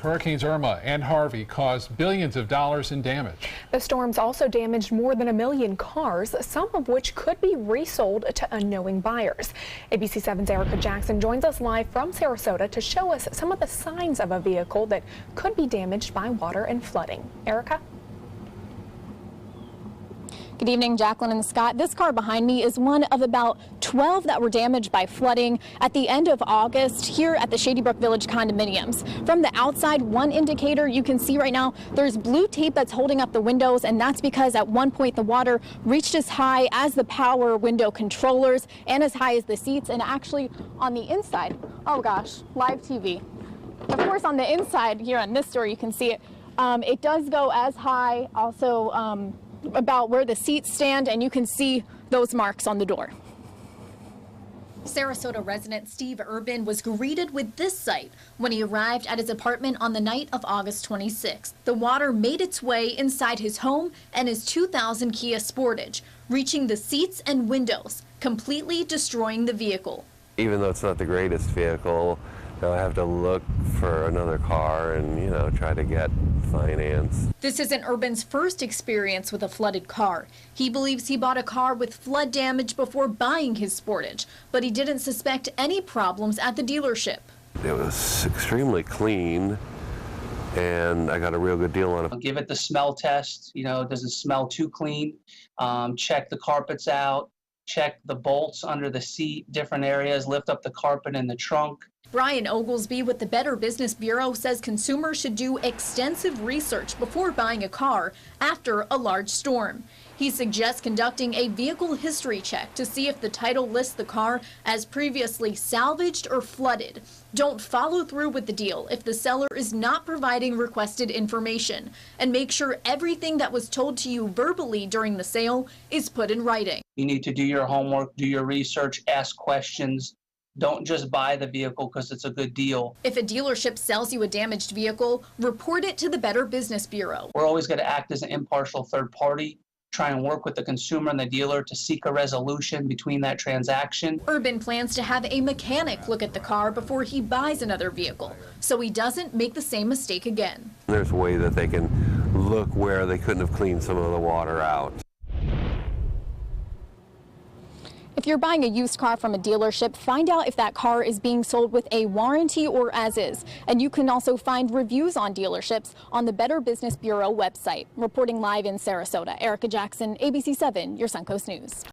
Hurricanes Irma and Harvey caused billions of dollars in damage. The storms also damaged more than 1 million cars, some of which could be resold to unknowing buyers. ABC 7's Erica Jackson joins us live from Sarasota to show us some of the signs of a vehicle that could be damaged by water and flooding. Erica? Good evening, Jacqueline and Scott. This car behind me is one of about 12 that were damaged by flooding at the end of August here at the Shady Brook Village condominiums. From the outside, one indicator you can see right now, there's blue tape that's holding up the windows, and that's because at one point the water reached as high as the power window controllers and as high as the seats. And actually on the inside, oh gosh, live TV. Of course, on the inside here on this door, you can see it. It does go as high also about where the seats stand, and you can see those marks on the door. Sarasota resident Steve Urban was greeted with this sight when he arrived at his apartment on the night of August 26th. The water made its way inside his home and his 2000 Kia Sportage, reaching the seats and windows, completely destroying the vehicle. Even though it's not the greatest vehicle, I have to look for another car and, try to get finance. This isn't Urban's first experience with a flooded car. He believes he bought a car with flood damage before buying his Sportage, but he didn't suspect any problems at the dealership. It was extremely clean, and I got a real good deal on it. Give it the smell test. Does it smell too clean? Check the carpets out. Check the bolts under the seat, different areas, lift up the carpet in the trunk. Brian Oglesby with the Better Business Bureau says consumers should do extensive research before buying a car after a large storm. He suggests conducting a vehicle history check to see if the title lists the car as previously salvaged or flooded. Don't follow through with the deal if the seller is not providing requested information, and make sure everything that was told to you verbally during the sale is put in writing. You need to do your homework, do your research, ask questions. Don't just buy the vehicle because it's a good deal. If a dealership sells you a damaged vehicle, report it to the Better Business Bureau. We're always going to act as an impartial third party, try and work with the consumer and the dealer to seek a resolution between that transaction. Urban plans to have a mechanic look at the car before he buys another vehicle, so he doesn't make the same mistake again. There's a way that they can look where they couldn't have cleaned some of the water out. If you're buying a used car from a dealership, find out if that car is being sold with a warranty or as is. And you can also find reviews on dealerships on the Better Business Bureau website. Reporting live in Sarasota, Erica Jackson, ABC 7, your Suncoast News.